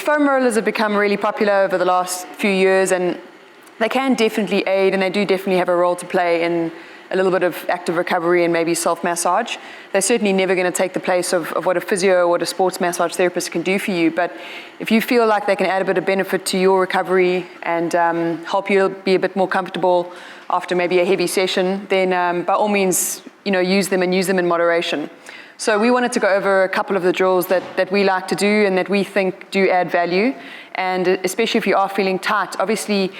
foam rollers have become really popular over the last few years, and they can definitely aid, and they do definitely have a role to play in a little bit of active recovery and maybe self-massage. They're certainly never going to take the place of what a physio or what a sports massage therapist can do for you, but if you feel like they can add a bit of benefit to your recovery and help you be a bit more comfortable after maybe a heavy session, then by all means, use them, and use them in moderation. So we wanted to go over a couple of the drills that we like to do and that we think do add value, and especially if you are feeling tight. Obviously,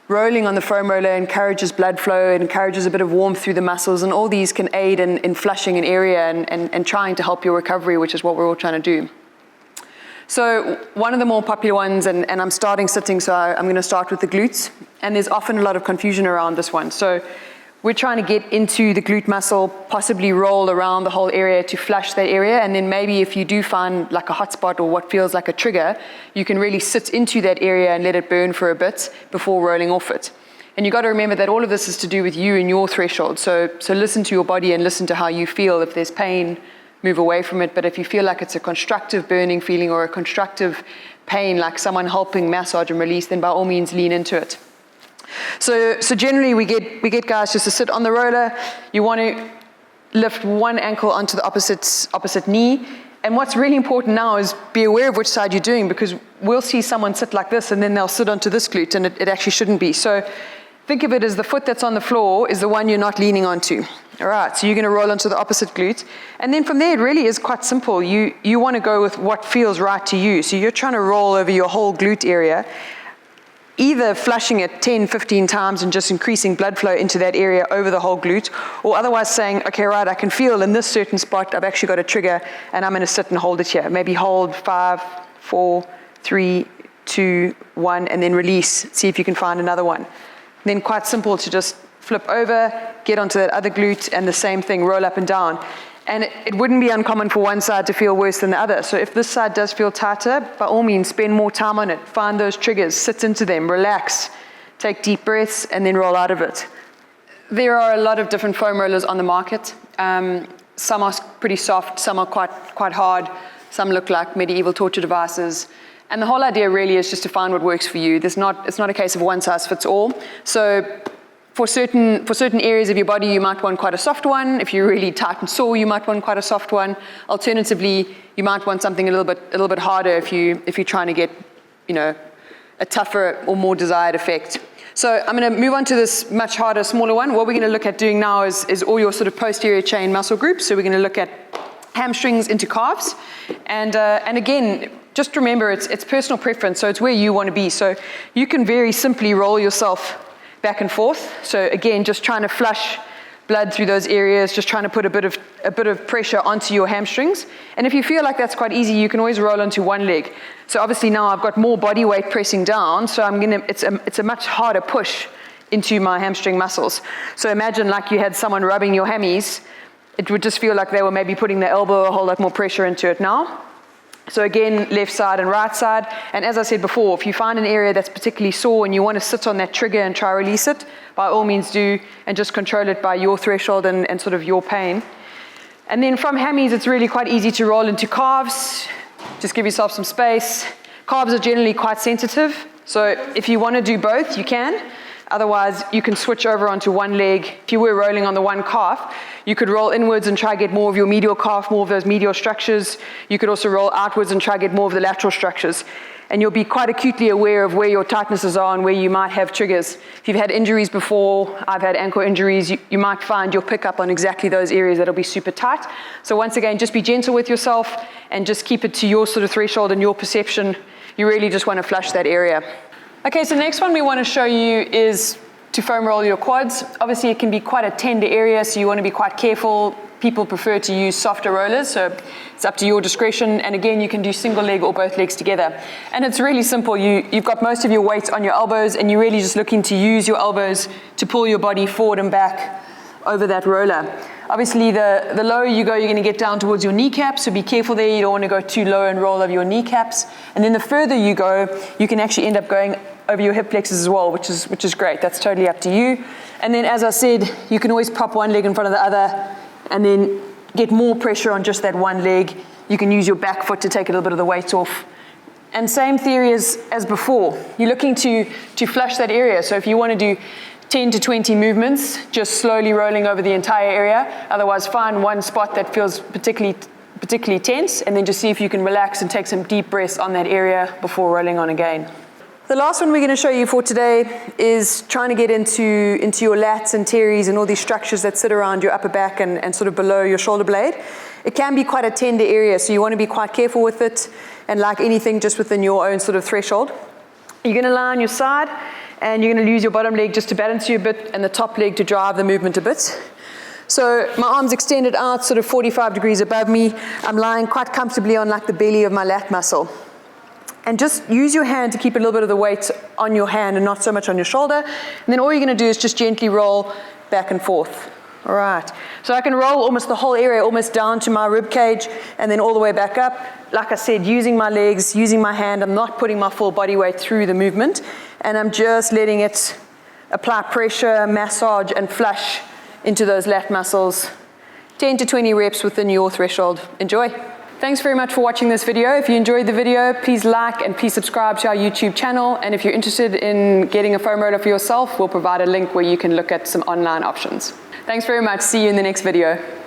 rolling on the foam roller encourages blood flow, it encourages a bit of warmth through the muscles, and all these can aid in flushing an area and trying to help your recovery, which is what we're all trying to do. So one of the more popular ones, and I'm starting sitting, so I'm going to start with the glutes, and there's often a lot of confusion around this one. So we're trying to get into the glute muscle, possibly roll around the whole area to flush that area, and then maybe if you do find like a hot spot or what feels like a trigger, you can really sit into that area and let it burn for a bit before rolling off it. And you've got to remember that all of this is to do with you and your threshold. So listen to your body and listen to how you feel. If there's pain, move away from it. But if you feel like it's a constructive burning feeling or a constructive pain, like someone helping massage and release, then by all means lean into it. So generally we get guys just to sit on the roller. You want to lift one ankle onto the opposite knee. And what's really important now is be aware of which side you're doing, because we'll see someone sit like this and then they'll sit onto this glute, and it actually shouldn't be. So think of it as the foot that's on the floor is the one you're not leaning onto. All right, so you're going to roll onto the opposite glute. And then from there, it really is quite simple. You want to go with what feels right to you. So you're trying to roll over your whole glute area, either flushing it 10, 15 times and just increasing blood flow into that area over the whole glute, or otherwise saying, okay, right, I can feel in this certain spot, I've actually got a trigger, and I'm going to sit and hold it here. Maybe hold 5, 4, 3, 2, 1, and then release. See if you can find another one. Then quite simple to just flip over, get onto that other glute, and the same thing, roll up and down. And it wouldn't be uncommon for one side to feel worse than the other. So if this side does feel tighter, by all means, spend more time on it. Find those triggers, sit into them, relax, take deep breaths, and then roll out of it. There are a lot of different foam rollers on the market. Some are pretty soft, some are quite hard, some look like medieval torture devices. And the whole idea really is just to find what works for you. It's not a case of one size fits all. So for certain areas of your body, you might want quite a soft one. If you're really tight and sore, you might want quite a soft one. Alternatively, you might want something a little bit harder if you're trying to get, a tougher or more desired effect. So I'm going to move on to this much harder, smaller one. What we're going to look at doing now is all your sort of posterior chain muscle groups. So we're going to look at hamstrings into calves, and again, just remember it's personal preference. So it's where you want to be. So you can very simply roll yourself back and forth. So again, just trying to flush blood through those areas, just trying to put a bit of pressure onto your hamstrings. And if you feel like that's quite easy, you can always roll onto one leg. So obviously now I've got more body weight pressing down, so it's a much harder push into my hamstring muscles. So imagine like you had someone rubbing your hammies. It would just feel like they were maybe putting their elbow a whole lot more pressure into it now. So again, left side and right side. And as I said before, if you find an area that's particularly sore and you want to sit on that trigger and try to release it, by all means do, and just control it by your threshold and sort of your pain. And then from hammies, it's really quite easy to roll into calves. Just give yourself some space. Calves are generally quite sensitive, so if you want to do both, you can. Otherwise, you can switch over onto one leg. If you were rolling on the one calf, you could roll inwards and try to get more of your medial calf, more of those medial structures. You could also roll outwards and try to get more of the lateral structures. And you'll be quite acutely aware of where your tightnesses are and where you might have triggers. If you've had injuries before, I've had ankle injuries, you might find you'll pick up on exactly those areas that'll be super tight. So once again, just be gentle with yourself and just keep it to your sort of threshold and your perception. You really just want to flush that area. Okay, so the next one we want to show you is to foam roll your quads. Obviously, it can be quite a tender area, so you want to be quite careful. People prefer to use softer rollers, so it's up to your discretion. And again, you can do single leg or both legs together. And it's really simple. You've got most of your weight on your elbows, and you're really just looking to use your elbows to pull your body forward and back over that roller. Obviously, the lower you go, you're going to get down towards your kneecaps, so be careful there. You don't want to go too low and roll over your kneecaps. And then the further you go, you can actually end up going over your hip flexors as well, which is great. That's totally up to you. And then, as I said, you can always prop one leg in front of the other and then get more pressure on just that one leg. You can use your back foot to take a little bit of the weight off And same theory as before. You're looking to flush that area. So if you want to do 10 to 20 movements, just slowly rolling over the entire area. Otherwise, find one spot that feels particularly tense, and then just see if you can relax and take some deep breaths on that area before rolling on again. The last one we're going to show you for today is trying to get into your lats and teres and all these structures that sit around your upper back and sort of below your shoulder blade. It can be quite a tender area, so you want to be quite careful with it, and like anything, just within your own sort of threshold. You're going to lie on your side, and you're going to use your bottom leg just to balance you a bit, and the top leg to drive the movement a bit. So my arms extended out, sort of 45 degrees above me. I'm lying quite comfortably on like the belly of my lat muscle. And just use your hand to keep a little bit of the weight on your hand and not so much on your shoulder. And then all you're going to do is just gently roll back and forth. All right. So I can roll almost the whole area, almost down to my rib cage, and then all the way back up. Like I said, using my legs, using my hand. I'm not putting my full body weight through the movement, and I'm just letting it apply pressure, massage, and flush into those lat muscles. 10 to 20 reps within your threshold. Enjoy. Thanks very much for watching this video. If you enjoyed the video, please like and please subscribe to our YouTube channel. And if you're interested in getting a foam roller for yourself, we'll provide a link where you can look at some online options. Thanks very much. See you in the next video.